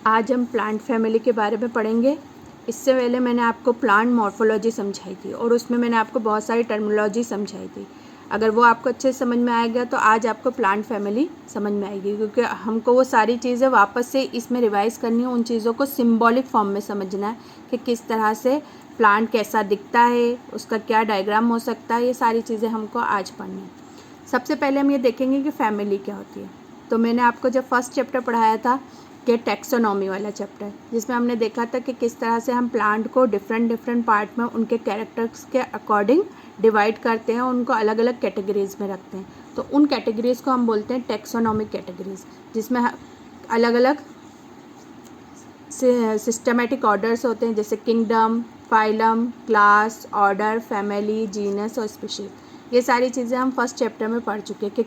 आज हम plant family के बारे में पढ़ेंगे। इससे पहले मैंने आपको प्लांट मॉर्फोलॉजी समझाई थी और उसमें मैंने आपको बहुत सारी टर्मिनोलॉजी समझाई थी। अगर वो आपको अच्छे से समझ में आ गया तो आज आपको प्लांट फैमिली समझ में आएगी, क्योंकि हमको वो सारी चीज़ें वापस से इसमें रिवाइज़ करनी है। उन चीज़ों को सिंबॉलिक फॉर्म में समझना है कि किस तरह से प्लांट कैसा दिखता है, उसका क्या डायग्राम हो सकता है। ये सारी चीज़ें हमको आज पढ़नी है। सबसे पहले हम ये देखेंगे कि फैमिली क्या होती है। तो मैंने आपको जब फर्स्ट चैप्टर पढ़ाया था कि टैक्सोनॉमी वाला चैप्टर, जिसमें हमने देखा था कि किस तरह से हम प्लांट को डिफरेंट पार्ट में उनके कैरेक्टर्स के अकॉर्डिंग डिवाइड करते हैं, उनको अलग अलग कैटेगरीज में रखते हैं। तो उन कैटेगरीज को हम बोलते हैं टैक्सोनॉमिक कैटेगरीज, जिसमें अलग अलग सिस्टमेटिक ऑर्डर्स होते हैं, जैसे kingdom, phylum, class, order, family, genus और स्पीशीज। ये सारी चीज़ें हम फर्स्ट चैप्टर में पढ़ चुके हैं कि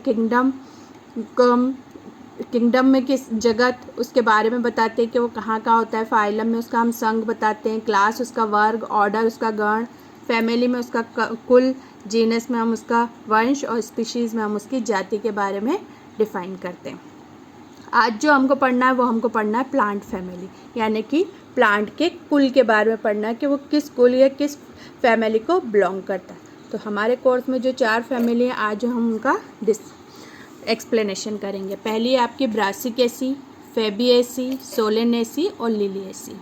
किंगडम में किस जगत उसके बारे में बताते हैं कि वो कहाँ होता है। फाइलम में उसका हम संघ बताते हैं, क्लास उसका वर्ग, ऑर्डर उसका गण, फैमिली में उसका कुल, जीनस में हम उसका वंश और स्पीशीज़ में हम उसकी जाति के बारे में डिफाइन करते हैं। आज जो हमको पढ़ना है वो हमको पढ़ना है प्लांट फैमिली, यानी कि प्लांट के कुल के बारे में पढ़ना है कि वो किस कुल या किस फैमिली को बिलोंग करता है। तो हमारे कोर्स में जो 4 फैमिली हैं, आज हम उनका एक्सप्लेनेशन करेंगे। पहली है आपकी ब्रासिकेसी, फेबिएसी, सोलेनेसी और लिलिएसी।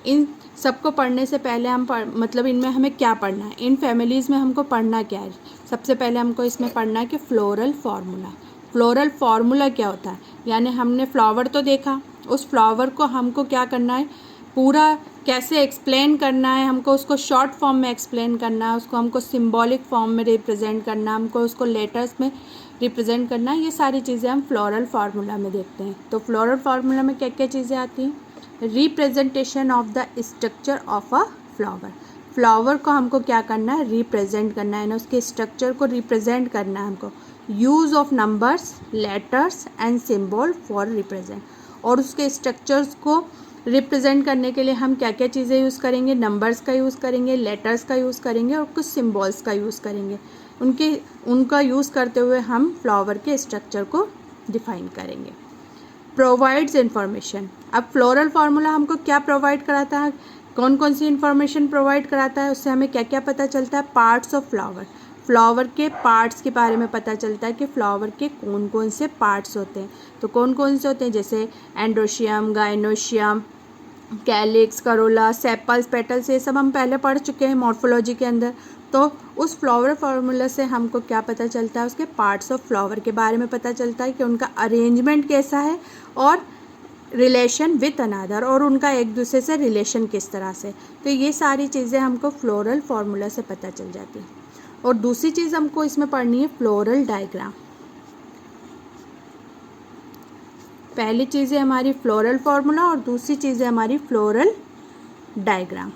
इन सबको पढ़ने से पहले हम मतलब इनमें हमें क्या पढ़ना है, इन फैमिलीज़ में हमको पढ़ना क्या है। सबसे पहले हमको इसमें पढ़ना है कि फ्लोरल फार्मूला। फ्लोरल फार्मूला क्या होता है, यानी हमने फ्लावर तो देखा, उस फ्लावर को हमको क्या करना है, पूरा कैसे एक्सप्लेन करना है, हमको उसको शॉर्ट फॉर्म में एक्सप्लेन करना है, उसको हमको सिंबॉलिक फॉर्म में रिप्रेजेंट करना है, हमको उसको लेटर्स में रिप्रेजेंट करना है। ये सारी चीज़ें हम फ्लोरल फार्मूला में देखते हैं। तो फ्लोरल फार्मूला में क्या क्या चीज़ें आती हैं, representation of the structure of a flower. Flower को हमको क्या करना है, रिप्रेजेंट करना है ना, उसके स्ट्रक्चर को रिप्रेजेंट करना है हमको। Use of numbers, letters and symbol for represent. और उसके स्ट्रक्चर्स को रिप्रेजेंट करने के लिए हम क्या क्या चीज़ें यूज़ करेंगे, नंबर्स का यूज़ करेंगे, लेटर्स का यूज़ करेंगे और कुछ सिम्बॉल्स का यूज़ करेंगे। उनका यूज़ करते हुए हम फ्लावर के स्ट्रक्चर को डिफाइन करेंगे। Provides information. अब फ्लोरल फार्मूला हमको क्या प्रोवाइड कराता है, कौन कौन सी इंफॉर्मेशन प्रोवाइड कराता है, उससे हमें क्या क्या पता चलता है। पार्ट्स ऑफ फ्लावर, फ्लावर के पार्ट्स के बारे में पता चलता है कि फ्लावर के कौन कौन से पार्ट्स होते हैं। तो कौन कौन से होते हैं, जैसे androecium, gynoecium, calyx, Corolla, sepals, petals, ये सब हम पहले पढ़ चुके हैं मॉर्फोलॉजी के अंदर। तो उस फ्लावर फार्मूला से हमको क्या पता चलता है, उसके पार्ट्स ऑफ फ्लावर के बारे में पता चलता है कि उनका अरेंजमेंट कैसा है और रिलेशन विथ अनदर, और उनका एक दूसरे से रिलेशन किस तरह से। तो ये सारी चीज़ें हमको फ्लोरल फार्मूला से पता चल जाती हैं। और दूसरी चीज़ हमको इसमें पढ़नी है फ्लोरल डायग्राम। पहली चीज़ है हमारी फ्लोरल फार्मूला और दूसरी चीज़ है हमारी फ्लोरल डायग्राम।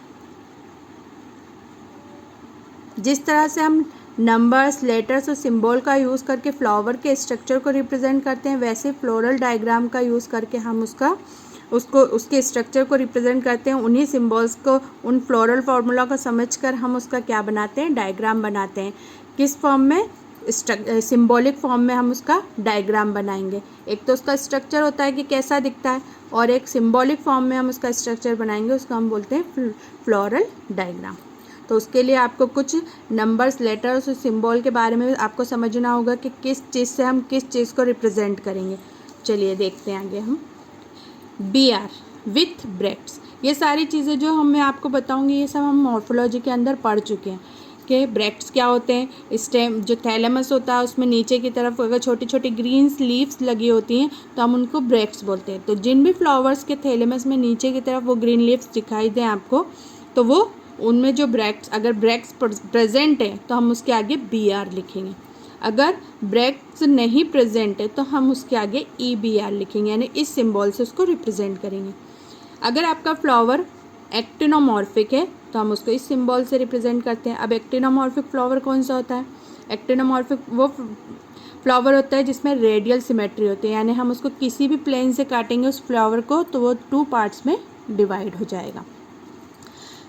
जिस तरह से हम नंबर्स, लेटर्स और सिंबल का यूज़ करके फ्लावर के स्ट्रक्चर को रिप्रेजेंट करते हैं, वैसे फ्लोरल डायग्राम का यूज़ करके हम उसके स्ट्रक्चर को रिप्रेजेंट करते हैं। उन्हीं सिंबल्स को, उन फ्लोरल फार्मूला को समझकर हम उसका क्या बनाते हैं, डायग्राम बनाते हैं। किस फॉर्म में, सिंबॉलिक फॉर्म में हम उसका डायग्राम बनाएंगे। एक तो उसका स्ट्रक्चर होता है कि कैसा दिखता है, और एक सिंबॉलिक फॉर्म में हम उसका स्ट्रक्चर बनाएंगे, उसको हम बोलते हैं फ्लोरल डायग्राम। तो उसके लिए आपको कुछ नंबर्स, लेटर्स और सिंबल के बारे में आपको समझना होगा कि किस चीज़ से हम किस चीज़ को रिप्रेजेंट करेंगे। चलिए देखते हैं आगे हम। BR विथ ब्रैक्ट्स, ये सारी चीज़ें जो मैं आपको बताऊंगी ये सब हम मॉर्फोलॉजी के अंदर पढ़ चुके हैं कि ब्रैक्ट्स क्या होते हैं। स्टेम जो थैलेमस होता है उसमें नीचे की तरफ अगर छोटी छोटी ग्रीन लीव्स लगी होती हैं तो हम उनको ब्रैक्ट्स बोलते हैं। तो जिन भी फ्लावर्स के थैलेमस में नीचे की तरफ वो ग्रीन लीव्स दिखाई दें आपको, तो वो उनमें जो ब्रैक्ट्स, अगर ब्रैक्ट्स प्रेजेंट है तो हम उसके आगे BR लिखेंगे। अगर ब्रैक्ट्स नहीं प्रेजेंट है तो हम उसके आगे EBR लिखेंगे, यानी इस सिंबल से उसको रिप्रेजेंट करेंगे। अगर आपका फ्लावर एक्टिनोमॉर्फिक है तो हम उसको इस सिंबल से रिप्रेजेंट करते हैं। अब एक्टिनोमॉर्फिक फ्लावर कौन सा होता है, एक्टिनोमॉर्फिक वो फ्लावर होता है जिसमें रेडियल सिमेट्री होती है, यानी हम उसको किसी भी प्लेन से काटेंगे उस फ्लावर को तो वो 2 पार्ट्स में डिवाइड हो जाएगा।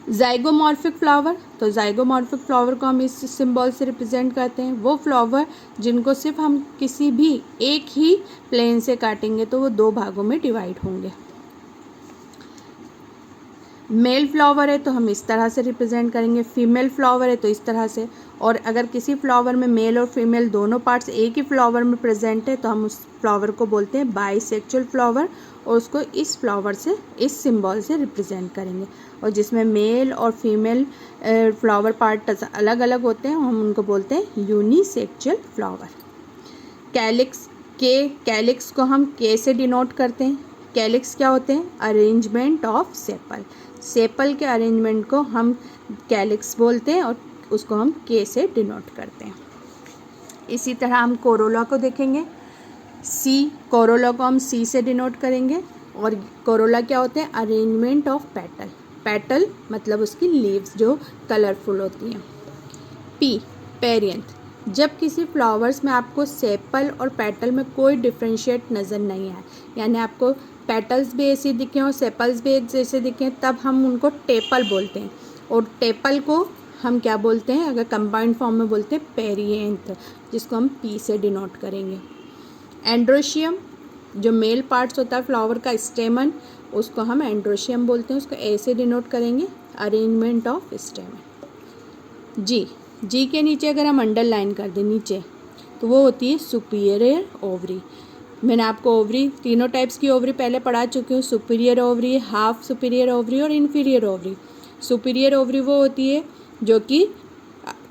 जाइगोमॉर्फिक फ्लावर, तो जाइगोमॉर्फिक फ्लावर को हम इस सिंबल से रिप्रेजेंट करते हैं। वो फ्लावर जिनको सिर्फ हम किसी भी एक ही प्लेन से काटेंगे तो वो 2 भागों में डिवाइड होंगे। मेल फ्लावर है तो हम इस तरह से रिप्रेजेंट करेंगे, फीमेल फ्लावर है तो इस तरह से। और अगर किसी फ्लावर में मेल और फीमेल दोनों पार्ट्स एक ही फ्लावर में प्रेजेंट है तो हम उस फ्लावर को बोलते हैं बाइसेक्सुअल फ्लावर, और उसको इस फ्लावर से, इस सिंबल से रिप्रेजेंट करेंगे। और जिसमें मेल और फीमेल फ्लावर पार्ट अलग अलग होते हैं हम उनको बोलते हैं यूनिसेक्सुअल फ्लावर। कैलिक्स, कैलिक्स को हम के से डिनोट करते हैं। कैलिक्स क्या होते हैं? Arrangement of sepal. सेपल के अरेंजमेंट को हम कैलिक्स बोलते हैं और उसको हम के से डिनोट करते हैं। इसी तरह हम कोरोला को देखेंगे। सी, कोरोला को हम सी से डिनोट करेंगे। और कोरोला क्या होते हैं? Arrangement of petal. पेटल मतलब उसकी लीव्स जो कलरफुल होती हैं। P, perianth. जब किसी फ्लावर्स में आपको सेपल और पेटल में कोई डिफ्रेंशिएट नज़र नहीं आए, यानी आपको पेटल्स भी ऐसे दिखें और सेपल्स भी एक जैसे दिखें, तब हम उनको टेपल बोलते हैं। और टेपल को हम क्या बोलते हैं? अगर कंबाइंड फॉर्म में बोलते हैं पेरियंथ, जिसको हम पी से डिनोट करेंगे। एंड्रोशियम, जो मेल पार्ट्स होता है फ्लावर का स्टेमन, उसको हम एंड्रोशियम बोलते हैं, उसको ए से डिनोट करेंगे, अरेंजमेंट ऑफ स्टेमन। जी के नीचे अगर हम अंडरलाइन कर दें नीचे, तो वो होती है सुपीरियर ओवरी। मैंने आपको ओवरी, तीनों टाइप्स की ओवरी पहले पढ़ा चुकी हूँ। Superior ovary, half superior ovary और इन्फीरियर ओवरी। सुपीरियर ओवरी वो होती है जो कि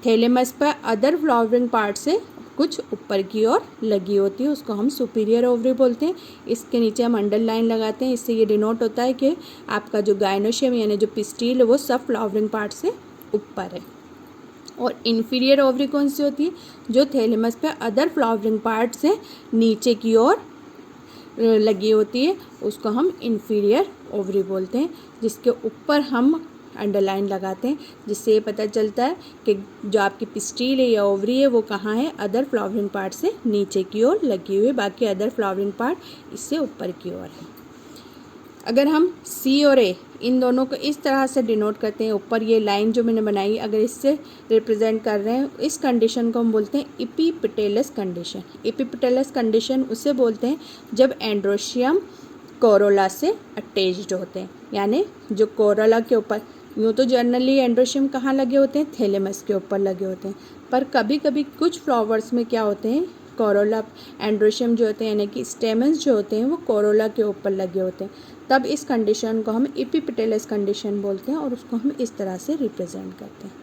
थैलेमस पर अदर फ्लावरिंग पार्ट से कुछ ऊपर की ओर लगी होती है, उसको हम सुपीरियर ओवरी बोलते हैं। इसके नीचे हम अंडरलाइन लगाते हैं, इससे ये डिनोट होता है कि आपका जो गाइनोशियम यानी जो पिस्टिल है वो सब फ्लावरिंग पार्ट से ऊपर है। और इन्फीरियर ओवरी कौन सी होती है? जो थैलेमस पे अदर फ्लावरिंग पार्ट से नीचे की ओर लगी होती है, उसको हम इन्फीरियर ओवरी बोलते हैं, जिसके ऊपर हम अंडरलाइन लगाते हैं, जिससे ये पता चलता है कि जो आपकी पिस्टिल है या ओवरी है वो कहाँ है? अदर फ्लावरिंग पार्ट से नीचे की ओर लगी हुई है, बाकी अदर फ्लावरिंग पार्ट इससे ऊपर की ओर है। अगर हम सी और ए इन दोनों को इस तरह से डिनोट करते हैं, ऊपर ये लाइन जो मैंने बनाई अगर इससे रिप्रेजेंट कर रहे हैं, इस कंडीशन को हम बोलते हैं इपीपेटलस कंडीशन। इपीपेटलस कंडीशन उसे बोलते हैं जब एंड्रोशियम कोरोला से अटैच्ड होते हैं, यानी जो कोरोला के ऊपर, यूँ तो जनरली एंड्रोशियम कहाँ लगे होते हैं? थैलेमस के ऊपर लगे होते हैं, पर कभी कभी कुछ फ्लावर्स में क्या होते हैं? कोरोला, एंड्रोशियम जो होते हैं यानी कि स्टेमन्स जो होते हैं वो कोरोला के ऊपर लगे होते हैं, तब इस कंडीशन को हम इपीपेटलस कंडीशन बोलते हैं और उसको हम इस तरह से रिप्रेजेंट करते हैं।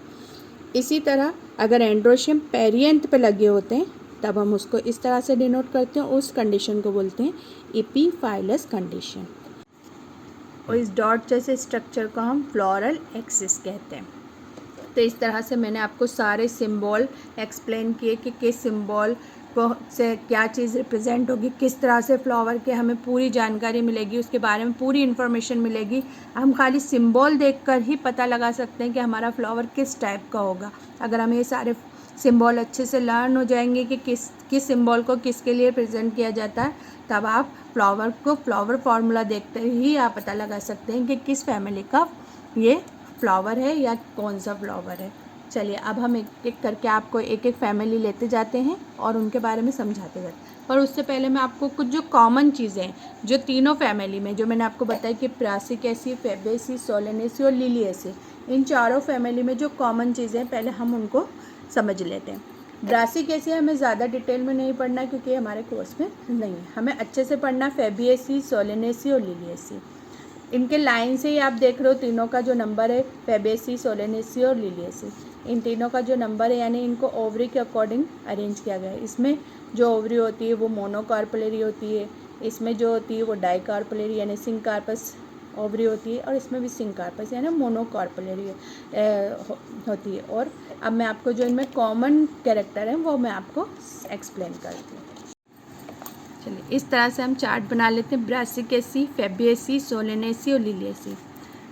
इसी तरह अगर एंड्रोशियम पेरियंथ पे लगे होते हैं तब हम उसको इस तरह से डिनोट करते हैं, उस कंडीशन को बोलते हैं इपीफाइलस कंडीशन। और इस डॉट जैसे स्ट्रक्चर को हम फ्लोरल एक्सिस कहते हैं। तो इस तरह से मैंने आपको सारे सिंबल एक्सप्लेन किए कि किस सिंबल को से क्या चीज़ रिप्रेजेंट होगी, किस तरह से फ्लावर के हमें पूरी जानकारी मिलेगी, उसके बारे में पूरी इन्फॉर्मेशन मिलेगी। हम खाली सिंबल देखकर ही पता लगा सकते हैं कि हमारा फ्लावर किस टाइप का होगा। अगर हमें ये सारे सिंबल अच्छे से लर्न हो जाएंगे कि किस सिंबल को किसके लिए प्रेजेंट किया जाता है, तब आप फ्लावर को फ्लावर फार्मूला देखते ही आप पता लगा सकते हैं कि किस फैमिली का ये फ्लावर है या कौन सा फ्लावर है। चलिए अब हम एक एक करके आपको एक एक फैमिली लेते जाते हैं और उनके बारे में समझाते जाते हैं। पर उससे पहले मैं आपको कुछ जो कॉमन चीज़ें हैं जो तीनों फैमिली में, जो मैंने आपको बताया कि ब्रासिकेसी, फेबेसी, सोलेनेसी और लिलिएसी, इन चारों फैमिली में जो कॉमन चीज़ें हैं पहले हम उनको समझ लेते हैं। ब्रासिकेसी हमें ज़्यादा डिटेल में नहीं पढ़ना क्योंकि हमारे कोर्स में नहीं है, हमें अच्छे से पढ़ना फेबिएसी, सोलेनेसी और लिलिएसी। इनके लाइन से ही आप देख रहे हो तीनों का जो नंबर है, फेबेसी, सोलेनेसी और लिलिएसी, इन तीनों का जो नंबर है यानी इनको ओवरी के अकॉर्डिंग अरेंज किया गया है। इसमें जो ओवरी होती है वो मोनोकार्पलरी होती है, इसमें जो होती है वो डाइकार्पलरी यानी सिंकार्पस ओवरी होती है, और इसमें भी सिंकार्पस यानी मोनोकार्पलरी होती है। और अब मैं आपको जो इनमें कॉमन कैरेक्टर है वो मैं आपको एक्सप्लेन करती हूँ। चलिए इस तरह से हम चार्ट बना लेते हैं। ब्रासिकेसी, फेबिएसी, सोलेनेसी और लिलिएसी।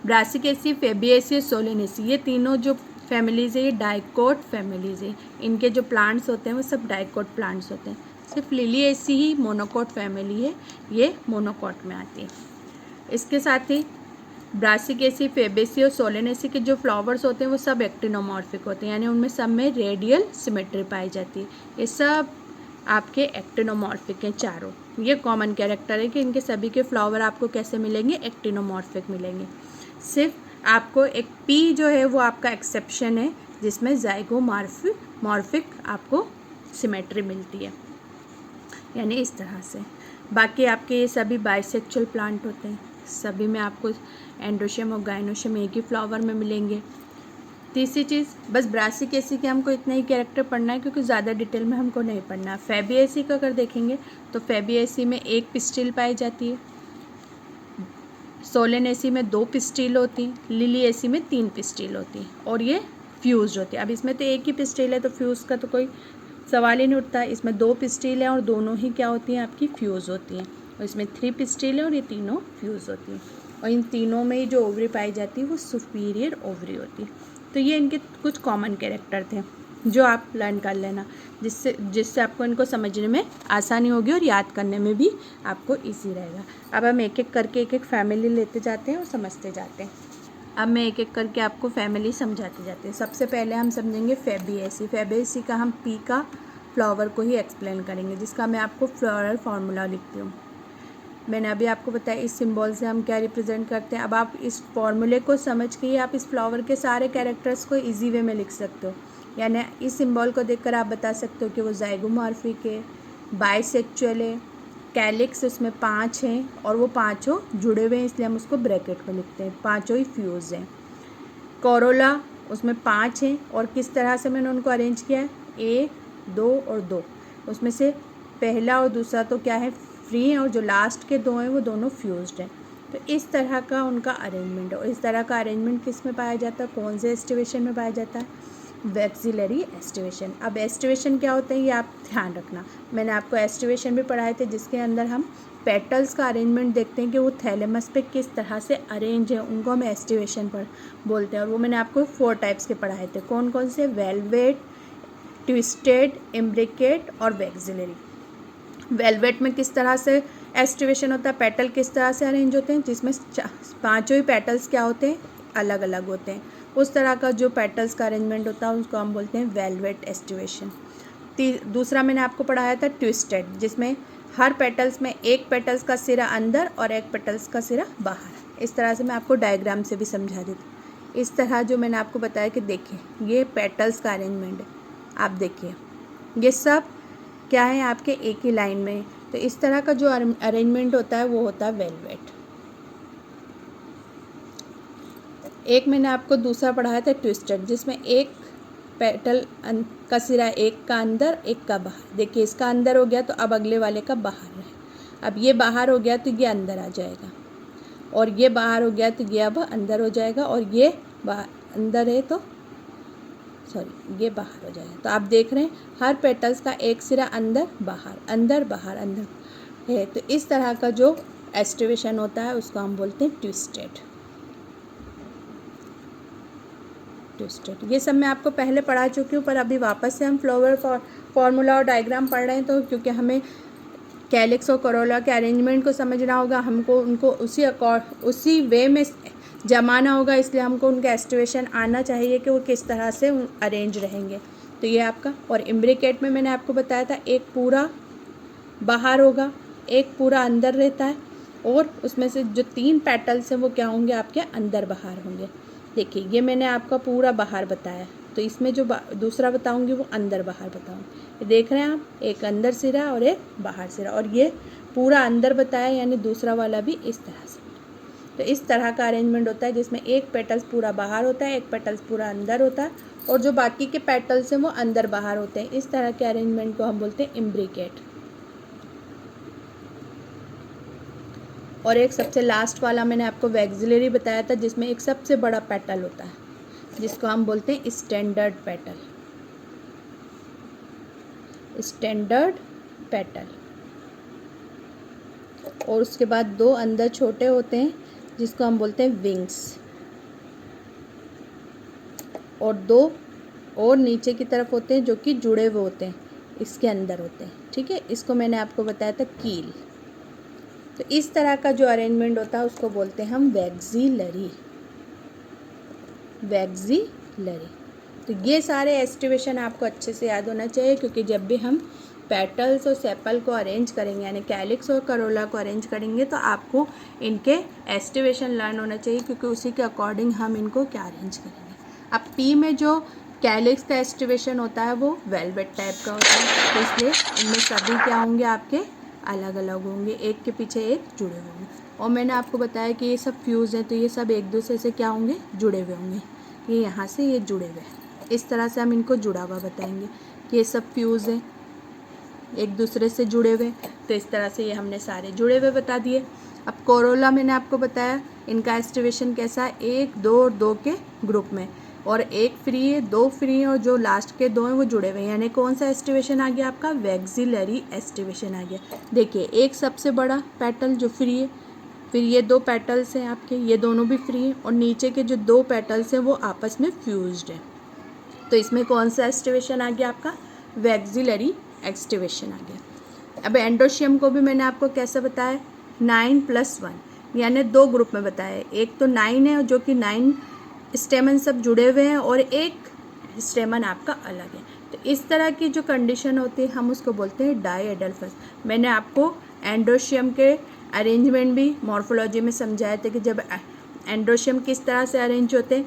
ब्रासिकेसी, फेबिएसी और सोलेनेसी ये तीनों जो फैमिलीज़ है ये डाइकोट फैमिलीज़ है। इनके जो प्लांट्स होते हैं वो सब डाइकोट प्लांट्स होते हैं। सिर्फ लिलिएसी ही मोनोकोट फैमिली है, ये मोनोकोट में आती है। इसके साथ ही ब्रासिकेसी, फेबेसी और सोलेनेसी के जो फ्लावर्स होते हैं वो सब एक्टिनोमॉर्फिक होते हैं, यानी उनमें सब में रेडियल सिमेट्री पाई जाती है। ये सब आपके एक्टिनोमॉर्फिक हैं चारों। ये कॉमन कैरेक्टर है कि इनके सभी के फ्लावर आपको कैसे मिलेंगे? एक्टिनोमॉर्फिक मिलेंगे। सिर्फ आपको एक पी जो है वो आपका एक्सेप्शन है, जिसमें ज़ाइगोमॉर्फिक आपको सिमेट्री मिलती है, यानी इस तरह से। बाकी आपके ये सभी बाइसेक्चुअल प्लांट होते हैं, सभी में आपको एंड्रोशियम और गाइनोशियम एक ही फ्लावर में मिलेंगे। तीसरी चीज़, बस ब्रासिकेसी के हमको इतना ही कैरेक्टर पढ़ना है, क्योंकि ज़्यादा डिटेल में हमको नहीं पढ़ना। फैबिएसी का अगर देखेंगे तो फैबिएसी में एक पिस्टिल पाई जाती है, सोलेनेसी में 2 पिस्टिल होती हैं, लिलिएसी में 3 पिस्टिल होती हैं, और ये फ्यूज होती है। अब इसमें तो एक ही पिस्टिल है, तो फ्यूज़ का तो कोई सवाल ही नहीं उठता। इसमें 2 पिस्टिल हैं और दोनों ही क्या होती हैं, आपकी फ्यूज़ होती हैं। और इसमें 3 पिस्टिल है और ये तीनों फ्यूज़ होती हैं। और इन तीनों में ही जो ओवरी पाई जाती है वो सुपीरियर ओवरी होती है। तो ये इनके कुछ कॉमन कैरेक्टर थे जो आप लर्न कर लेना, जिससे आपको इनको समझने में आसानी होगी और याद करने में भी आपको इजी रहेगा। अब हम एक एक करके एक फैमिली लेते जाते हैं और समझते जाते हैं। अब मैं एक एक करके आपको फैमिली समझाते जाते हैं। सबसे पहले हम समझेंगे फैबिएसी। फैबिएसी का हम पी का फ्लावर को ही एक्सप्लेन करेंगे, जिसका मैं आपको फ्लोरल फार्मूला लिखती हूँ। मैंने अभी आपको बताया इस सिंबल से हम क्या रिप्रेजेंट करते हैं। अब आप इस फॉर्मूले को समझ के ही आप इस फ्लावर के सारे कैरेक्टर्स को इजी वे में लिख सकते हो। यानी इस सिंबल को देखकर आप बता सकते हो कि वो ज़ाइगोमॉर्फिक है, बाइसेक्चुअल है, कैलिक्स उसमें 5 हैं और वो पाँचों जुड़े हुए हैं, इसलिए हम उसको ब्रैकेट में लिखते हैं, पाँचों ही फ्यूज़ हैं। कोरोला उसमें 5 हैं और किस तरह से मैंने उनको अरेंज किया है, 1, 2 और 2। उसमें से पहला और दूसरा तो क्या है, फ्री हैं, और जो लास्ट के 2 हैं वो दोनों फ्यूज्ड हैं। तो इस तरह का उनका अरेंजमेंट है। और इस तरह का अरेंजमेंट किस में पाया जाता है, कौन से एस्टिवेशन में पाया जाता है, वैक्सिलरी एस्टिवेशन। अब एस्टिवेशन क्या होते हैं ये आप ध्यान रखना। मैंने आपको एस्टिवेशन भी पढ़ाए थे, जिसके अंदर हम पेटल्स का अरेंजमेंट देखते हैं कि वो थैलेमस पे किस तरह से अरेंज है, उनको हम एस्टिवेशन पर बोलते हैं। और वो मैंने आपको 4 टाइप्स के पढ़ाए थे। कौन कौन से, वेलवेट, ट्विस्टेड, इम्ब्रिकेट और वैक्सिलरी। वेलवेट में किस तरह से एस्टिवेशन होता है, पेटल किस तरह से अरेंज होते हैं, जिसमें पाँचों ही पेटल्स क्या होते हैं, अलग अलग होते हैं। उस तरह का जो पेटल्स का अरेंजमेंट होता है उसको हम बोलते हैं वेलवेट एस्टिवेशन। दूसरा मैंने आपको पढ़ाया था ट्विस्टेड, जिसमें हर पेटल्स में एक पेटल्स का सिरा अंदर और एक पेटल्स का सिरा बाहर। इस तरह से मैं आपको डायग्राम से भी समझा देती। इस तरह जो मैंने आपको बताया कि देखिए ये पेटल्स का अरेंजमेंट है, आप देखिए ये सब क्या है आपके एक ही लाइन में। तो इस तरह का जो अरेंजमेंट होता है वो होता है वेलवेट। एक मैंने आपको दूसरा पढ़ाया था ट्विस्टेड, जिसमें एक पेटल का सिरा एक का अंदर एक का बाहर। देखिए इसका अंदर हो गया तो अब अगले वाले का बाहर है। अब ये बाहर हो गया तो ये अंदर आ जाएगा, और ये बाहर हो गया तो ये अब अंदर हो जाएगा, और ये अंदर है तो ये बाहर हो जाएगा। तो आप देख रहे हैं हर पेटल्स का एक सिरा अंदर बाहर अंदर बाहर अंदर है। तो इस तरह का जो एस्टिवेशन होता है उसको हम बोलते हैं ट्विस्टेड। ये सब मैं आपको पहले पढ़ा चुकी हूँ, पर अभी वापस से हम फ्लावर फार्मूला और डायग्राम पढ़ रहे हैं। तो क्योंकि हमें कैलिक्स और कोरोला के अरेंजमेंट को समझना होगा, हमको उनको उसी वे में जमाना होगा, इसलिए हमको उनका एस्टिवेशन आना चाहिए कि वो किस तरह से अरेंज रहेंगे। तो ये आपका, और इम्ब्रिकेट में मैंने आपको बताया था एक पूरा बाहर होगा, एक पूरा अंदर रहता है, और उसमें से जो 3 पेटल्स हैं वो क्या होंगे, आपके अंदर बाहर होंगे। देखिए ये मैंने आपका पूरा बाहर बताया, तो इसमें जो दूसरा बताऊंगी वो अंदर बाहर बताऊंगी। देख रहे हैं आप, एक अंदर सिरा और एक बाहर सिरा, और ये पूरा अंदर बताया, यानी दूसरा वाला भी इस तरह से। तो इस तरह का अरेंजमेंट होता है, जिसमें एक पेटल्स पूरा बाहर होता है, एक पेटल्स पूरा अंदर होता है, और जो बाकी के पेटल्स हैं वो अंदर बाहर होते हैं। इस तरह के अरेंजमेंट को हम बोलते हैं इम्ब्रिकेट। और एक सबसे लास्ट वाला मैंने आपको वैक्सिलरी बताया था, जिसमें एक सबसे बड़ा पेटल होता है, जिसको हम बोलते हैं स्टैंडर्ड पेटल। Standard petal. और उसके बाद 2 अंदर छोटे होते हैं, जिसको हम बोलते हैं विंग्स, और 2 और नीचे की तरफ होते हैं जो कि जुड़े हुए होते हैं, इसके अंदर होते हैं। ठीक है, इसको मैंने आपको बताया था कील। तो इस तरह का जो अरेंजमेंट होता है उसको बोलते हैं हम वैक्सिलरी। वैक्सिलरी। तो ये सारे एस्टिवेशन आपको अच्छे से याद होना चाहिए, क्योंकि जब भी हम पेटल्स और सेपल को अरेंज करेंगे, यानी कैलिक्स और करोला को अरेंज करेंगे, तो आपको इनके एस्टिवेशन लर्न होना चाहिए, क्योंकि उसी के अकॉर्डिंग हम इनको क्या अरेंज करेंगे। अब पी में जो कैलिक्स का एस्टिवेशन होता है वो वेलवेट टाइप का होता है, तो इसलिए इनमें सभी क्या होंगे, आपके अलग अलग होंगे, एक के पीछे एक जुड़े हुए होंगे। और मैंने आपको बताया कि ये सब फ्यूज़ हैं, तो ये सब एक दूसरे से क्या होंगे, जुड़े हुए होंगे। ये यहाँ से ये जुड़े हुए हैं, इस तरह से हम इनको जुड़ा हुआ बताएंगे कि ये सब फ्यूज़ हैं, एक दूसरे से जुड़े हुए, तो इस तरह से ये हमने सारे जुड़े हुए बता दिए। अब कोरोला मैंने आपको बताया इनका एस्टिवेशन कैसा है, 1, 2 और 2 के ग्रुप में, और एक फ्री है, 2 फ्री है, और जो लास्ट के 2 हैं वो जुड़े हुए हैं, यानी कौन सा एस्टिवेशन आ गया आपका, वैक्सिलरी एस्टिवेशन आ गया। देखिए एक सबसे बड़ा पेटल जो फ्री है, फिर ये 2 पेटल्स हैं आपके, ये दोनों भी फ्री हैं, और नीचे के जो 2 पेटल्स हैं वो आपस में फ्यूज्ड हैं, तो इसमें कौन सा एस्टिवेशन आ गया आपका, वैक्सिलरी एक्सटिवेशन आ गया। अब एंडोशियम को भी मैंने आपको कैसे बताया, 9+1, यानी 2 ग्रुप में बताया, एक तो 9 है जो कि 9 स्टेमन सब जुड़े हुए हैं, और एक स्टेमन आपका अलग है। तो इस तरह की जो कंडीशन होती है हम उसको बोलते हैं डायएडल्फस। मैंने आपको एंडोशियम के अरेंजमेंट भी मॉर्फोलॉजी में समझाए थे कि जब एंडोशियम किस तरह से अरेंज होते हैं,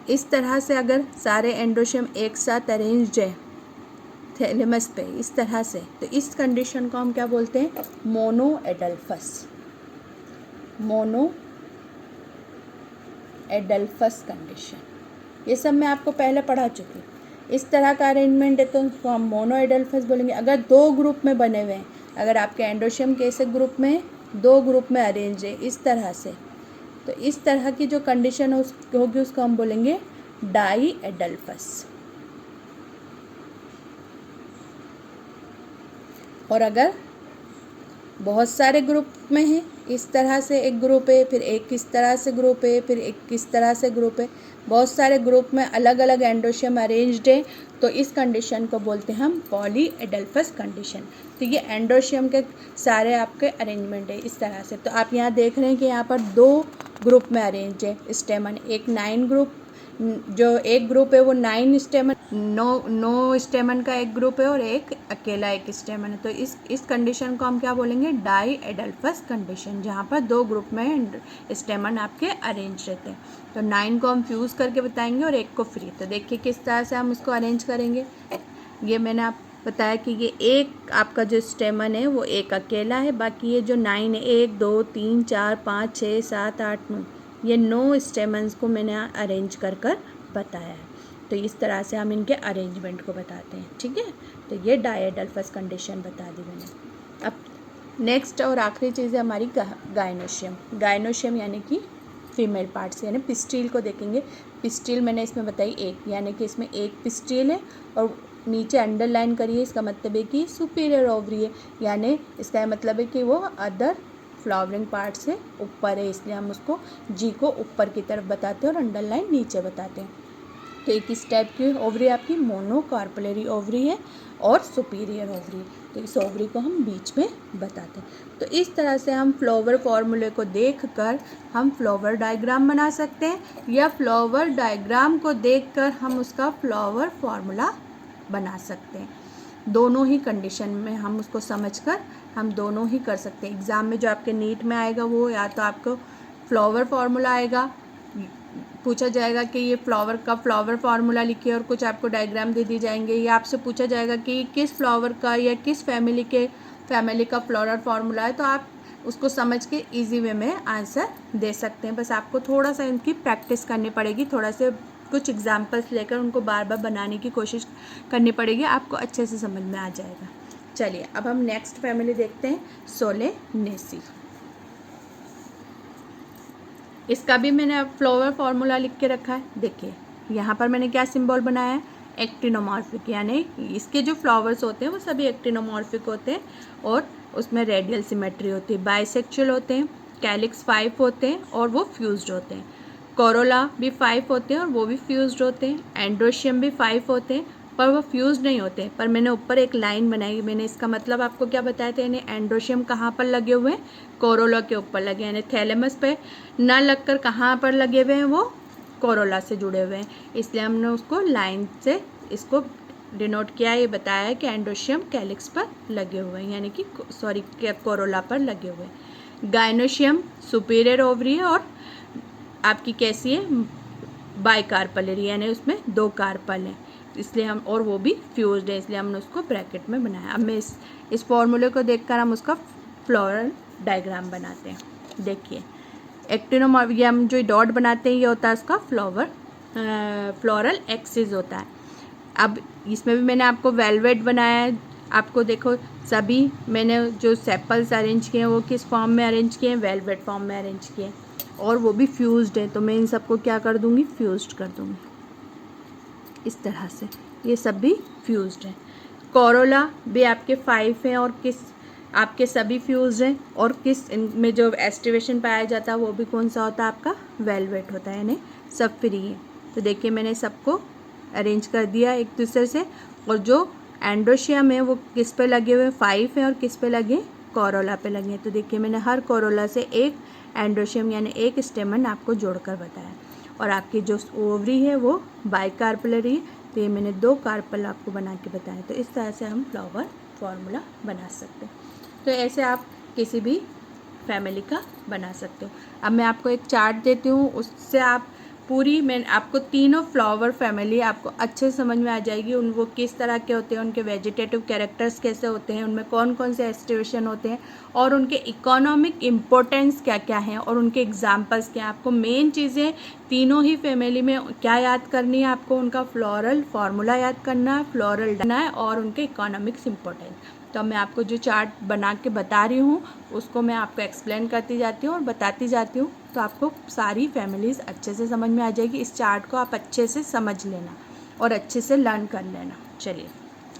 इस तरह से अगर सारे एंडोशियम एक साथ अरेंज्ड है थैलेमस पे इस तरह से, तो इस कंडीशन को हम क्या बोलते हैं, मोनोएडल्फस, मोनोएडल्फस कंडीशन। ये सब मैं आपको पहले पढ़ा चुकी हूँ। इस तरह का अरेंजमेंट है तो उसको हम मोनोएडल्फस बोलेंगे। अगर 2 ग्रुप में बने हुए हैं, अगर आपके एंडोशियम कैसे ग्रुप में 2 ग्रुप में अरेंज है इस तरह से, तो इस तरह की जो कंडीशन होगी उसको हम बोलेंगे डायएडल्फस। और अगर बहुत सारे ग्रुप में हैं, इस तरह से एक ग्रुप है, फिर एक किस तरह से ग्रुप है, फिर एक किस तरह से ग्रुप है, बहुत सारे ग्रुप में अलग अलग एंडोशियम अरेंज्ड है, तो इस कंडीशन को बोलते हैं हम पॉलीएडल्फस कंडीशन। तो ये एंडोशियम के सारे आपके अरेंजमेंट है इस तरह से। तो आप यहाँ देख रहे हैं कि यहाँ पर 2 ग्रुप में अरेंज है स्टेमन, एक 9 ग्रुप, जो एक ग्रुप है वो 9 स्टेमन, 9 स्टेमन का एक ग्रुप है, और एक अकेला एक स्टेमन है। तो इस कंडीशन को हम क्या बोलेंगे, डायएडल्फस कंडीशन, जहाँ पर 2 ग्रुप में स्टेमन आपके अरेंज रहते हैं। तो 9 को हम फ्यूज़ करके बताएंगे और एक को फ्री। तो देखिए किस तरह से हम उसको अरेंज करेंगे। ये मैंने आप बताया कि ये एक आपका जो स्टेमन है वो एक अकेला है, बाकी ये जो 9 है, 1, 2, 3, 4, 5, 6, 7, 8, 9, ये 9 स्टेमन्स को मैंने अरेंज कर बताया है। तो इस तरह से हम इनके अरेंजमेंट को बताते हैं, ठीक है। तो ये डायएडल्फस कंडीशन बता दी मैंने। अब नेक्स्ट और आखिरी चीज़ है हमारी गायनोशियम। गायनोशियम यानी कि फीमेल पार्ट्स, यानी पिस्टिल को देखेंगे। पिस्टिल मैंने इसमें बताई एक, यानी कि इसमें एक पिस्टिल है और नीचे अंडरलाइन करिए, इसका मतलब है कि सुपीरियर ओवरी है, यानी इसका मतलब है कि वो अदर फ्लावरिंग पार्ट से ऊपर है, इसलिए हम उसको जी को ऊपर की तरफ बताते हैं और अंडरलाइन नीचे बताते हैं। तो एक इस टाइप की ओवरी आपकी मोनोकार्पलरी ओवरी है और सुपीरियर ओवरी, तो इस ओवरी को हम बीच में बताते हैं। तो इस तरह से हम फ्लावर फॉर्मूले को देखकर हम फ्लावर डायग्राम बना सकते हैं, या फ्लावर डायग्राम को देखकर हम उसका फ्लावर फॉर्मूला बना सकते हैं। दोनों ही कंडीशन में हम उसको समझकर हम दोनों ही कर सकते हैं। एग्ज़ाम में जो आपके नीट में आएगा वो या तो आपको फ्लावर फार्मूला आएगा, पूछा जाएगा कि ये फ्लावर का फ्लावर फार्मूला लिखिए, और कुछ आपको डायग्राम दे दी जाएंगे, या आपसे पूछा जाएगा कि किस फ्लावर का या किस फैमिली का फ्लोरल फार्मूला है, तो आप उसको समझ के इजी वे में आंसर दे सकते हैं। बस आपको थोड़ा सा इनकी प्रैक्टिस करनी पड़ेगी, थोड़ा से कुछ एग्जाम्पल्स लेकर उनको बार बार बनाने की कोशिश करनी पड़ेगी, आपको अच्छे से समझ में आ जाएगा। चलिए अब हम नेक्स्ट फैमिली देखते हैं, सोलेनेसी। इसका भी मैंने फ्लावर फार्मूला लिख के रखा है। देखिए यहाँ पर मैंने क्या सिंबल बनाया है, एक्टिनोमॉर्फिक, यानी इसके जो फ्लावर्स होते हैं वो सभी एक्टिनोमॉर्फिक होते हैं और उसमें रेडियल सिमेट्री होती है, बाइसेक्चुअल होते हैं, कैलिक्स 5 होते हैं और वो फ्यूज्ड होते हैं, कोरोला भी 5 होते हैं और वो भी फ्यूज्ड होते हैं, एंड्रोशियम भी 5 होते हैं पर वो फ्यूज नहीं होते। पर मैंने ऊपर एक लाइन बनाई, मैंने इसका मतलब आपको क्या बताया था, यानी एंड्रोशियम कहाँ पर लगे हुए हैं, कोरोला के ऊपर लगे, यानी थैलेमस पे ना लगकर कहाँ पर लगे हुए हैं, वो कोरोला से जुड़े हुए हैं, इसलिए हमने उसको लाइन से इसको डिनोट किया है, ये बताया है कि एंडोशियम कैलिक्स पर लगे हुए हैं, यानी कि कोरोला पर लगे हुए हैं। गाइनोशियम सुपीरियर ओवरी है और आपकी कैसी है, बाइकार्पलरी, यानी उसमें 2 कार्पल हैं, इसलिए हम, और वो भी फ्यूज्ड है, इसलिए हमने उसको ब्रैकेट में बनाया। अब मैं इस फॉर्मूले को देखकर हम उसका फ्लोरल डायग्राम बनाते हैं। देखिए एक्टिनोमॉर्फ, ये हम जो डॉट बनाते हैं ये होता है उसका फ्लोरल एक्सिस होता है। अब इसमें भी मैंने आपको वेलवेट बनाया है। आपको देखो सभी मैंने जो सेपल्स अरेंज किए हैं वो किस फॉर्म में अरेंज किए हैं, वेलवेट फॉर्म में अरेंज किए हैं, और वो भी फ्यूज्ड है, तो मैं इन सबको क्या कर दूँगी, फ्यूज्ड कर दूँगी इस तरह से। ये सब भी फ्यूज्ड हैं। कोरोला भी आपके 5 हैं और किस आपके सभी फ्यूज्ड हैं, और किस इनमें जो एस्टिवेशन पाया जाता है वो भी कौन सा होता है, आपका वेलवेट होता है, यानी सब फ्री है। तो देखिए मैंने सबको अरेंज कर दिया एक दूसरे से, और जो एंडोशियम है वो किस पे लगे हुए, 5 हैं, और किस पे लगे, कोरोला पे लगे हैं। तो देखिए मैंने हर कोरोला से एक एंडोशियम यानी एक स्टेमन आपको जोड़कर बताया, और आपकी जो ओवरी है वो बाइकार्पलरी है, तो ये मैंने 2 कार्पल आपको बना के बताया। तो इस तरह से हम फ्लावर फार्मूला बना सकते हैं। तो ऐसे आप किसी भी फैमिली का बना सकते हो। अब मैं आपको एक चार्ट देती हूँ, उससे आप पूरी, मैं आपको तीनों फ्लावर फैमिली आपको अच्छे से समझ में आ जाएगी। उन वो किस तरह के होते हैं, उनके वेजिटेटिव कैरेक्टर्स कैसे होते हैं, उनमें कौन कौन से एस्टिवेशन होते हैं, और उनके इकोनॉमिक इम्पोर्टेंस क्या क्या हैं, और उनके एग्जाम्पल्स क्या हैं। आपको मेन चीज़ें तीनों ही फैमिली में क्या याद करनी है, आपको उनका फ्लोरल फार्मूला याद करना है, फ्लोरल करना है, और उनके इकोनॉमिक्स इम्पोर्टेंस। तो मैं आपको जो चार्ट बना के बता रही हूँ उसको मैं आपको एक्सप्लेन करती जाती हूँ और बताती जाती हूँ, तो आपको सारी फैमिलीज़ अच्छे से समझ में आ जाएगी। इस चार्ट को आप अच्छे से समझ लेना और अच्छे से लर्न कर लेना। चलिए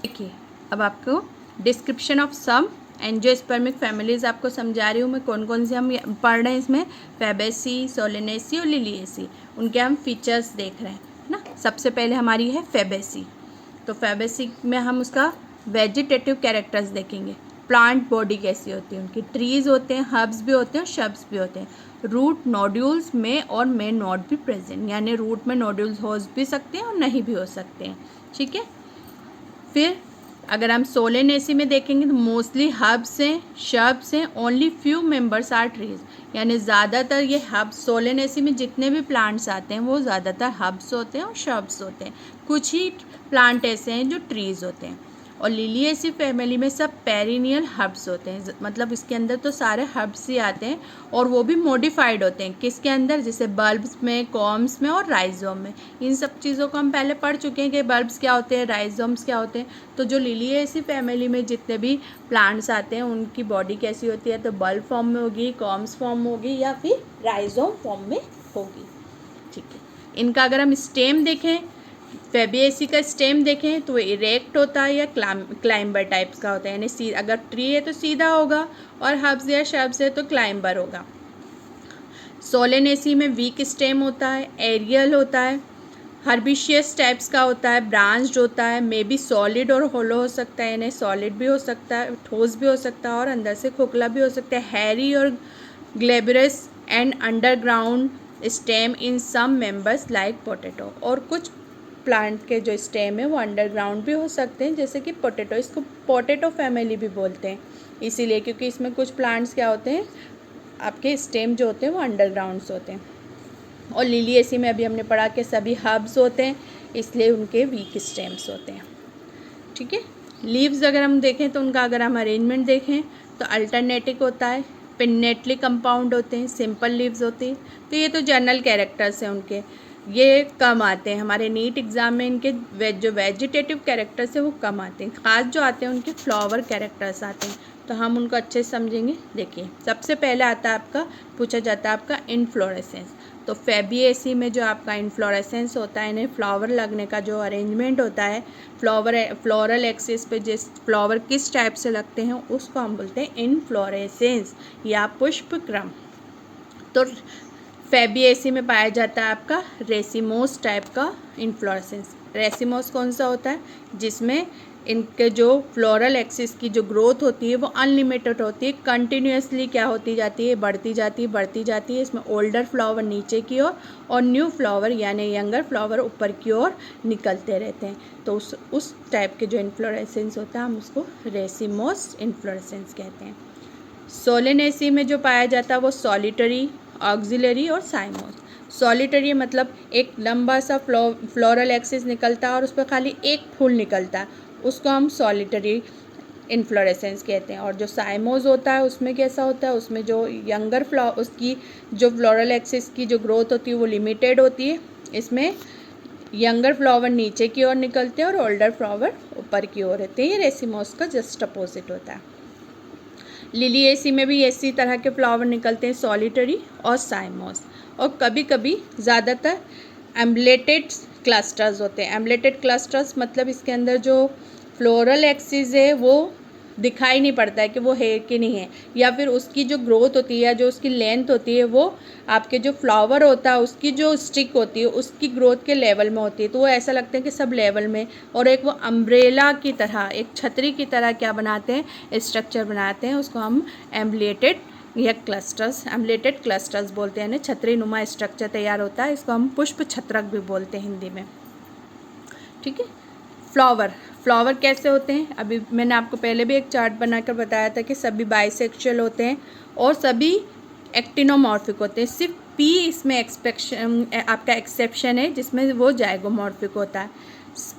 देखिए, अब आपको description of some angiospermic families आपको समझा रही हूँ मैं, कौन कौन से हम पढ़ रहे हैं इसमें, फैबेसी, सोलेनेसी और लिलिएसी, उनके हम फीचर्स देख रहे हैं ना। सबसे पहले हमारी है फैबेसी। तो फैबेसी में हम उसका वेजिटेटिव कैरेक्टर्स देखेंगे, प्लांट बॉडी कैसी होती है उनकी, ट्रीज़ होते हैं, हर्ब्स भी होते हैं, शब्स भी होते हैं, रूट नोड्यूल्स में और मे नॉट भी प्रेजेंट, यानी रूट में नोड्यूल्स हो भी सकते हैं और नहीं भी हो सकते हैं, ठीक है। फिर अगर हम सोलेनेसी में देखेंगे तो मोस्टली हर्ब्स हैं, शब्स हैं, only few members are trees, यानी ज़्यादातर ये हर्ब्स, सोलेनेसी में जितने भी प्लांट्स आते हैं वो ज़्यादातर हर्ब्स होते हैं और शब्स होते हैं, कुछ ही प्लांट ऐसे हैं जो ट्रीज़ होते हैं। और लिलिएसी फैमिली में सब पेरिनियल हर्ब्स होते हैं, मतलब इसके अंदर तो सारे हर्ब्स ही आते हैं, और वो भी मॉडिफाइड होते हैं किसके अंदर, जैसे बल्ब्स में, कॉम्स में और राइजोम में। इन सब चीज़ों को हम पहले पढ़ चुके हैं कि बल्ब्स क्या होते हैं, राइजोम्स क्या होते हैं। तो जो लिलिएसी फैमिली में जितने भी प्लांट्स आते हैं उनकी बॉडी कैसी होती है, तो बल्ब फॉर्म में होगी, कॉम्स फॉर्म में होगी, या फिर राइजोम फॉर्म में होगी, ठीक है। इनका अगर हम स्टेम देखें, फैबिएसी का स्टेम देखें तो वो इरेक्ट होता है या क्लाइंबर टाइप्स का होता है, यानी अगर ट्री है तो सीधा होगा, और हर्ब्स या शर्ब्स है तो क्लाइंबर होगा। सोलेनेसी में वीक स्टेम होता है, एरियल होता है, हर्बिशियस टाइप्स का होता है, ब्रांच्ड होता है, मे बी सॉलिड और होलो हो सकता है, यानी सॉलिड भी हो सकता है, ठोस भी हो सकता है, और अंदर से खोखला भी हो सकता है, हैरी और glabrous and underground stem in some members like potato, और कुछ प्लांट के जो स्टेम है वो अंडरग्राउंड भी हो सकते हैं, जैसे कि पोटैटो, इसको पोटैटो फैमिली भी बोलते हैं इसीलिए, क्योंकि इसमें कुछ प्लांट्स क्या होते हैं, आपके स्टेम जो होते हैं वो अंडरग्राउंड्स होते हैं। और लिलिएसी में अभी हमने पढ़ा कि सभी हर्ब्स होते हैं, इसलिए उनके वीक स्टेम्स होते हैं, ठीक है। लीव्स अगर हम देखें तो उनका अगर हम अरेंजमेंट देखें तो अल्टरनेटिव होता है, पिन्नेटली कंपाउंड होते हैं, सिंपल लीव्स होती हैं। तो ये तो जनरल कैरेक्टर्स हैं उनके, ये कम आते हैं हमारे नीट एग्ज़ाम में, इनके जो वेजिटेटिव कैरेक्टर्स हैं वो कम आते हैं, खास जो आते हैं उनके फ्लावर कैरेक्टर्स आते हैं, तो हम उनको अच्छे से समझेंगे। देखिए सबसे पहले आता है आपका, पूछा जाता है आपका इनफ्लोरेसेंस। तो फैबिएसी में जो आपका इनफ्लोरेसेंस होता है, यानी फ्लावर लगने का जो अरेंजमेंट होता है, फ्लोरल एक्सिस पे जिस फ्लावर किस टाइप से लगते हैं उसको हम बोलते हैं इनफ्लोरेसेंस या पुष्प क्रम। तो फैबिएसी में पाया जाता है आपका रेसिमोस टाइप का इनफ्लोरेसेंस। रेसिमोस कौन सा होता है, जिसमें इनके जो फ्लोरल एक्सिस की जो ग्रोथ होती है वो अनलिमिटेड होती है, कंटिन्यूसली क्या होती जाती है, बढ़ती जाती है। इसमें ओल्डर फ्लावर नीचे की ओर और न्यू फ्लावर यानी यंगर फ्लावर ऊपर की ओर निकलते रहते हैं। तो उस टाइप के जो इन्फ्लोरेसेंस होता है हम उसको रेसिमोस इन्फ्लोरेसेंस कहते हैं। सोलेनेसी में जो पाया जाता है वो सॉलिटरी, ऑक्सिलरी और साइमोस। सॉलिटरी मतलब एक लंबा सा फ्लोरल एक्सिस निकलता है और उस पर खाली एक फूल निकलता है, उसको हम सॉलिटरी इन्फ्लोरेसेंस कहते हैं। और जो साइमोस होता है उसमें कैसा होता है, उसमें जो यंगर उसकी जो फ्लोरल एक्सिस की जो ग्रोथ होती है वो लिमिटेड होती है। इसमें यंगर फ्लावर नीचे की ओर निकलते हैं और ओल्डर फ्लावर ऊपर की ओर रहते हैं। ये रेसिमोस का जस्ट अपोजिट होता है। लिलिएसी में भी इसी तरह के फ्लावर निकलते हैं, सॉलिटरी और साइमोस। और कभी कभी ज़्यादातर एम्बलेटेड क्लस्टर्स होते हैं। एम्बलेटेड क्लस्टर्स मतलब इसके अंदर जो फ्लोरल एक्सिस है वो दिखाई नहीं पड़ता है कि वो है कि नहीं है, या फिर उसकी जो ग्रोथ होती है या जो उसकी लेंथ होती है वो आपके जो फ्लावर होता है उसकी जो स्टिक होती है उसकी ग्रोथ के लेवल में होती है। तो वो ऐसा लगता है कि सब लेवल में, और एक वो अम्ब्रेला की तरह, एक छतरी की तरह क्या बनाते हैं, स्ट्रक्चर बनाते हैं। उसको हम एम्बलेटेड या क्लस्टर्स, एम्बलेटेड क्लस्टर्स बोलते हैं। छतरी नुमा स्ट्रक्चर तैयार होता है, इसको हम पुष्प छत्रक भी बोलते हैं हिंदी में। ठीक है। फ्लावर कैसे होते हैं, अभी मैंने आपको पहले भी एक चार्ट बनाकर बताया था कि सभी बाइसेक्सुअल होते हैं और सभी एक्टिनोमॉर्फिक होते हैं। सिर्फ पी इसमें आपका एक्सेप्शन है जिसमें वो जाइगोमॉर्फिक होता है।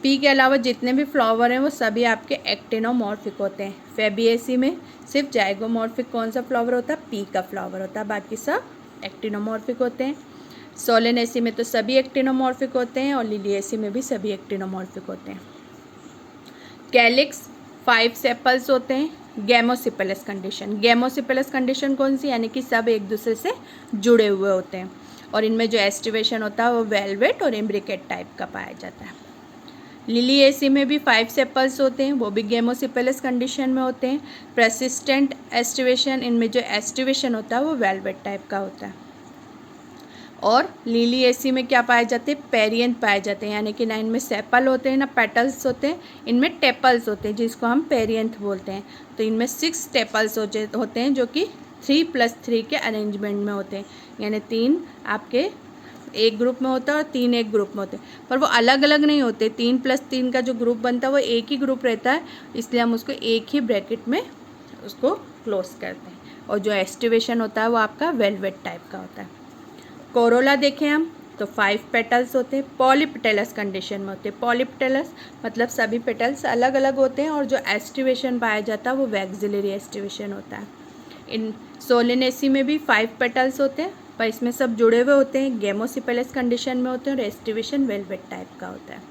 पी के अलावा जितने भी फ्लावर हैं वो सभी आपके एक्टिनोमॉर्फिक होते हैं। फेबिएसी में सिर्फ जाइगोमॉर्फिक कौन सा फ्लावर होता है, पी का फ्लावर होता है, बाकी सब एक्टिनोमॉर्फिक होते हैं। सोलेनेसी में तो सभी एक्टिनोमॉर्फिक होते हैं और लिलिएसी में भी सभी एक्टिनोमॉर्फिक होते हैं। कैलिक्स 5 सेपल्स होते हैं। गैमोसिपेलस कंडीशन कौन सी, यानी कि सब एक दूसरे से जुड़े हुए होते हैं और इनमें जो एस्टिवेशन होता है वो वेलवेट और इम्ब्रिकेट टाइप का पाया जाता है। लिलिएसी में भी 5 सेपल्स होते हैं, वो भी गैमोसिपेलस कंडीशन में होते हैं। परसिस्टेंट एस्टिवेशन, इनमें जो एस्टिवेशन होता है वो वेलवेट टाइप का होता है। और लिलिएसी में क्या पाए जाते हैं, पेरियंथ पाए जाते हैं, यानी कि ना इनमें सेपल होते हैं ना पेटल्स होते हैं, इनमें टेपल्स होते हैं जिसको हम पेरियंथ बोलते हैं। तो इनमें 6 टेपल्स होते हैं जो कि 3+3 के अरेंजमेंट में होते हैं, यानी 3 आपके एक ग्रुप में होता है और 3 एक ग्रुप में होते हैं, पर वो अलग अलग नहीं होते। 3+3 का जो ग्रुप बनता है वो एक ही ग्रुप रहता है, इसलिए हम उसको एक ही ब्रैकेट में उसको क्लोज करते हैं। और जो एस्टिवेशन होता है वो आपका वेलवेट टाइप का होता है। कोरोला देखें हम तो 5 पेटल्स होते हैं, पॉलीपेटलस कंडीशन में होते हैं। पॉलीपेटलस मतलब सभी पेटल्स अलग अलग होते हैं और जो एस्टिवेशन पाया जाता है वो वैक्सिलरी एस्टिवेशन होता है। इन सोलेनेसी में भी 5 पेटल्स होते हैं, पर इसमें सब जुड़े हुए होते हैं, गैमोसिपेलस कंडीशन में होते हैं और एस्टिवेशन वेलवेट टाइप का होता है।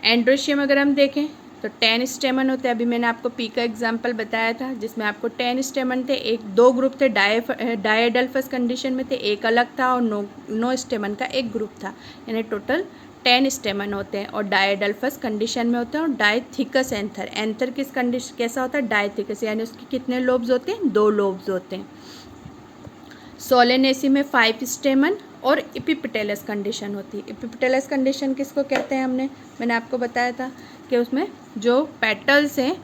एंड्रोशियम अगर हम देखें तो 10 स्टेमन होते हैं। अभी मैंने आपको पी का एग्जाम्पल बताया था जिसमें आपको 10 स्टेमन थे, 2 ग्रुप थे, डायडल्फस कंडीशन में थे, एक अलग था, और नो स्टेमन का एक ग्रुप था, यानी टोटल 10 स्टेमन होते हैं और डायडल्फस कंडीशन में होते हैं। और डायथिकस एंथर किस कंडीशन कैसा होता है, डायथिकस, यानी उसके कितने लोब्स होते हैं, 2 लोब्स होते हैं। सोलेनेसी में 5 स्टेमन और इपिपेटलस कंडीशन होती है। इपिपेटलस कंडीशन किसको कहते हैं, मैंने आपको बताया था कि उसमें जो पेटल्स हैं,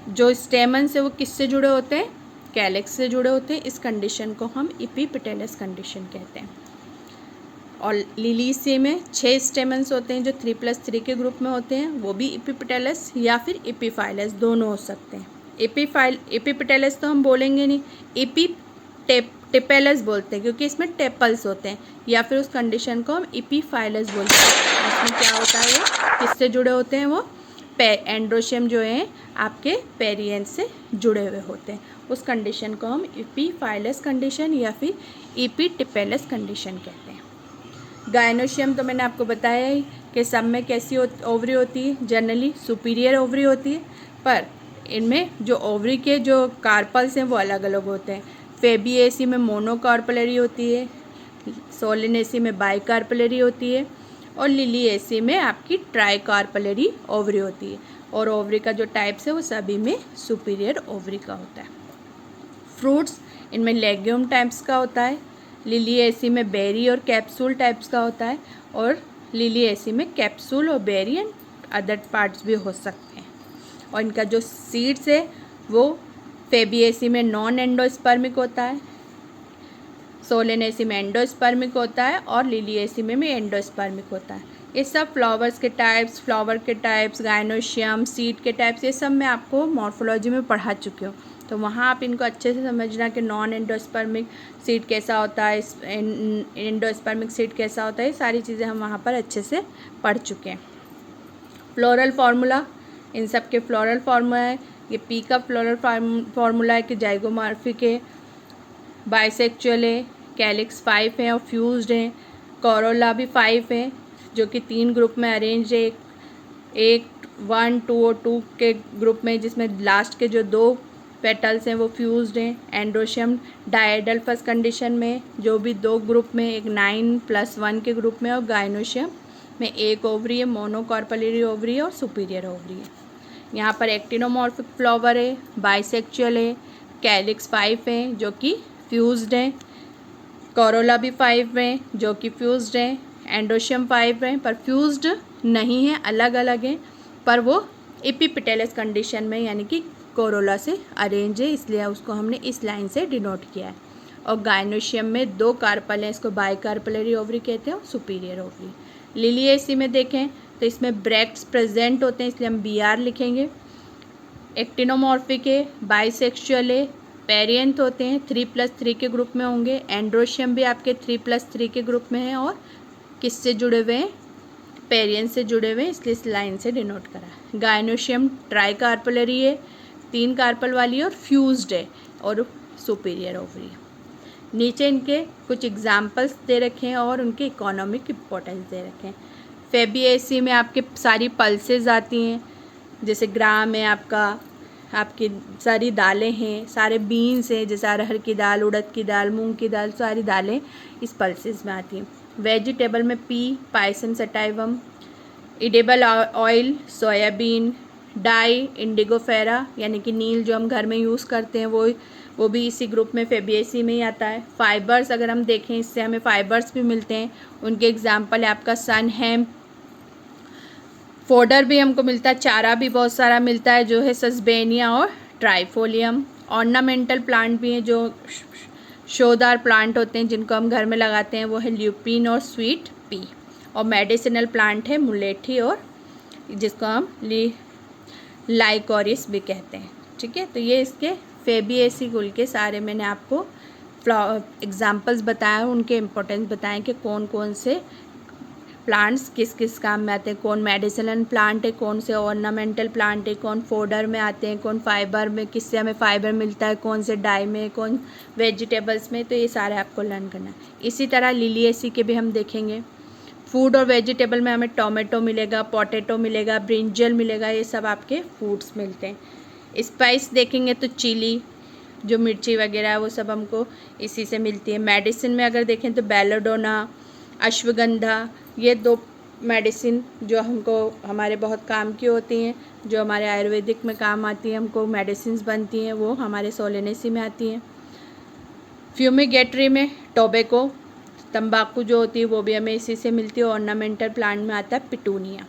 जो स्टेमन से, वो किससे जुड़े होते हैं, कैलिक्स से जुड़े होते हैं। इस कंडीशन को हम इपिपेटलस कंडीशन कहते हैं। और लिलिएसी में 6 स्टेमन्स होते हैं जो 3+3 के ग्रुप में होते हैं, वो भी इपिपेटलस या फिर इपीफाइलस दोनों हो सकते हैं। इपिपेटलस तो हम बोलेंगे नहीं, टेपेलस बोलते हैं क्योंकि इसमें टेपल्स होते हैं, या फिर उस कंडीशन को हम इपीफाइलस बोलते हैं। इसमें क्या होता है, वो किससे जुड़े होते हैं, वो एंड्रोशियम जो है आपके पेरियंथ से जुड़े हुए होते हैं। उस कंडीशन को हम इपीफाइलस कंडीशन या फिर इपीटिपेलस कंडीशन कहते हैं। गायनोशियम तो मैंने आपको बताया ही कि सब में कैसी ओवरी होती है, जनरली सुपीरियर ओवरी होती है, पर इनमें जो ओवरी के जो कार्पल्स हैं वो अलग अलग होते हैं। फेबिएसी में मोनोकार्पलरी होती है, सोलेनेसी में बाइकार्पलरी होती है और लिलिएसी में आपकी ट्राइकार्पलरी ओवरी होती है। और ओवरी का जो टाइप्स है वो सभी में सुपीरियर ओवरी का होता है। फ्रूट्स इनमें लेग्यूम टाइप्स का होता है, लिलिएसी में बेरी और कैप्सूल टाइप्स का होता है, और लिलिएसी में कैप्सूल और बेरी एंड अदर पार्ट्स भी हो सकते हैं। और इनका जो सीड्स है वो फेबिएसी में नॉन एंडोस्पर्मिक होता है, सोलेनेसी में एंडोस्पर्मिक होता है और लिलिएसी में भी एंडोस्पर्मिक होता है। ये सब फ्लावर्स के टाइप्स, फ्लावर के टाइप्स, गायनोशियम, सीड के टाइप्स, ये सब मैं आपको मॉर्फोलॉजी में पढ़ा चुकी हूँ। तो वहाँ आप इनको अच्छे से समझना कि नॉन एंडोस्पर्मिक सीड कैसा होता है, एंडोस्पर्मिक सीड कैसा होता है, ये सारी चीज़ें हम वहाँ पर अच्छे से पढ़ चुके हैं। फ्लोरल फार्मूला, इन सब के फ्लोरल फार्मूला है। ये पी का फ्लोरल फार्मूला है कि जाइगोमॉर्फिक है, बाइसेक्चुअल है, कैलिक्स 5 है और फ्यूज्ड है। कोरोला भी 5 है जो कि 3 ग्रुप में अरेंज है, एक 1, 2 और 2 के ग्रुप में, जिसमें लास्ट के जो 2 पेटल्स हैं वो फ्यूज्ड हैं। एंड्रोशियम डायडल्फस कंडीशन में, जो भी 2 ग्रुप में, एक 9+1 के ग्रुप में, और गायनोशियम में एक ओवरी है, मोनोकार्पलरी ओवरी है और सुपीरियर ओवरी है। यहाँ पर एक्टिनोमॉर्फिक फ्लावर है, बाइसेक्चुअल है, कैलिक्स 5 है जो कि फ्यूज्ड है, कोरोला भी 5 है जो कि फ्यूज्ड है, एंड्रोशियम 5 है पर फ्यूज्ड नहीं है, अलग अलग हैं, पर वो एपिपेटलस कंडीशन में यानी कि कोरोला से अरेंज है, इसलिए उसको हमने इस लाइन से डिनोट किया है। और गायनोशियम में 2 कार्पल हैं, इसको बाइकार्पलरी ओवरी कहते हैं और सुपीरियर ओवरी। लिलिएसी में देखें तो इसमें ब्रैक्ट्स प्रेजेंट होते हैं, इसलिए हम BR लिखेंगे। एक्टिनोमॉर्फिक है, बाइसेक्सुअल है, पेरियंथ होते हैं, 3+3 के ग्रुप में होंगे। एंड्रोशियम भी आपके 3+3 के ग्रुप में है और किससे जुड़े हुए हैं, पेरियंथ से जुड़े हुए हैं, इसलिए इस लाइन से डिनोट करा है। गायनोशियम ट्राई कार्पलरी है, 3 कार्पल वाली और फ्यूज्ड है और सुपीरियर ओवरी। नीचे इनके कुछ एग्जाम्पल्स दे रखे हैं और उनके इकोनॉमिक इम्पोर्टेंस दे रखे हैं। फेबिएसी में आपके सारी पल्सेस आती हैं, जैसे ग्राम है आपका, आपकी सारी दालें हैं, सारे बीन्स हैं, जैसे अरहर की दाल, उड़द की दाल, मूंग की दाल, सारी दालें इस पल्सेस में आती हैं। वेजिटेबल में pea, pisum sativum, edible oil, soybean, dye, indigofera यानी कि नील जो हम घर में यूज़ करते हैं वो भी इसी ग्रुप में फेबिएसी में ही आता है। फाइबर्स अगर हम देखें, इससे हमें फाइबर्स भी मिलते हैं, उनके एग्जांपल है आपका सन हेम्प, फोडर भी हमको मिलता है, चारा भी बहुत सारा मिलता है जो है सस्बेनिया और ट्राइफोलियम। ऑर्नामेंटल प्लांट भी हैं जो शोदार प्लांट होते हैं जिनको हम घर में लगाते हैं, वो है ल्यूपिन और स्वीट पी। और मेडिसिनल प्लांट है मुलेठी और जिसको हम लाइकोरिस भी कहते हैं। ठीक है, तो ये इसके फेबिएसी कुल के सारे मैंने आपको एग्जाम्पल्स बताए, उनके इम्पोर्टेंस बताएं कि कौन कौन से प्लांट्स किस किस काम में आते हैं, कौन मेडिसिनल प्लांट है, कौन से ऑर्नामेंटल प्लांट है, कौन फोडर में आते हैं, कौन फाइबर में, किससे हमें फाइबर मिलता है, कौन से डाई में, कौन वेजिटेबल्स में, तो ये सारे आपको लर्न करना है। इसी तरह लिलिएसी के भी हम देखेंगे। फूड और वेजिटेबल में हमें टोमेटो मिलेगा, पोटैटो मिलेगा, ब्रिंजल मिलेगा, ये सब आपके फूड्स मिलते हैं। स्पाइस देखेंगे तो चिली जो मिर्ची वगैरह है वो सब हमको इसी से मिलती है। मेडिसिन में अगर देखें तो बेलोडोना, अश्वगंधा, ये 2 मेडिसिन जो हमको हमारे बहुत काम की होती हैं, जो हमारे आयुर्वेदिक में काम आती हैं, हमको मेडिसिन बनती हैं, वो हमारे सोलेनेसी में आती हैं। फ्यूमिगेटरी में टोबैको, तंबाकू जो होती है वो भी हमें इसी से मिलती है। ऑर्नामेंटल प्लांट में आता है पिटूनिया।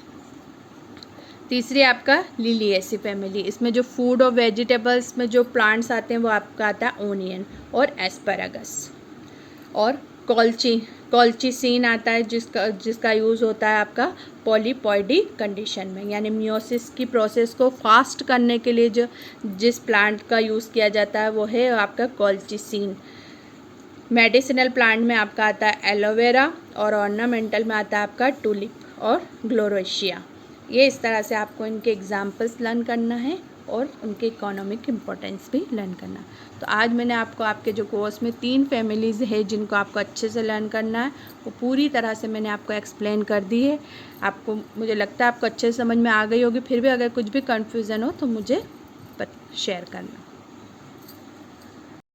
तीसरी आपका लिलिएसी फैमिली, इसमें जो फूड और वेजिटेबल्स में जो प्लांट्स आते हैं वो आपका आता है ओनियन और एस्पैरागस। और कॉल्चिसीन आता है जिसका यूज़ होता है आपका पॉलीपॉइडी कंडीशन में, यानी मियोसिस की प्रोसेस को फास्ट करने के लिए जिस प्लांट का यूज़ किया जाता है वो है आपका कॉल्चिसीन। मेडिसिनल प्लांट में आपका आता है एलोवेरा और ऑर्नामेंटल में आता है आपका टूलिप और ग्लोरेशिया। ये इस तरह से आपको इनके एग्जाम्पल्स लर्न करना है और उनके इकोनॉमिक इम्पोर्टेंस भी लर्न करना है। तो आज मैंने आपको आपके जो कोर्स में 3 फैमिलीज़ है जिनको आपको अच्छे से लर्न करना है वो पूरी तरह से मैंने आपको एक्सप्लेन कर दी है। आपको, मुझे लगता है आपको अच्छे से समझ में आ गई होगी। फिर भी अगर कुछ भी कन्फ्यूज़न हो तो मुझे शेयर करना।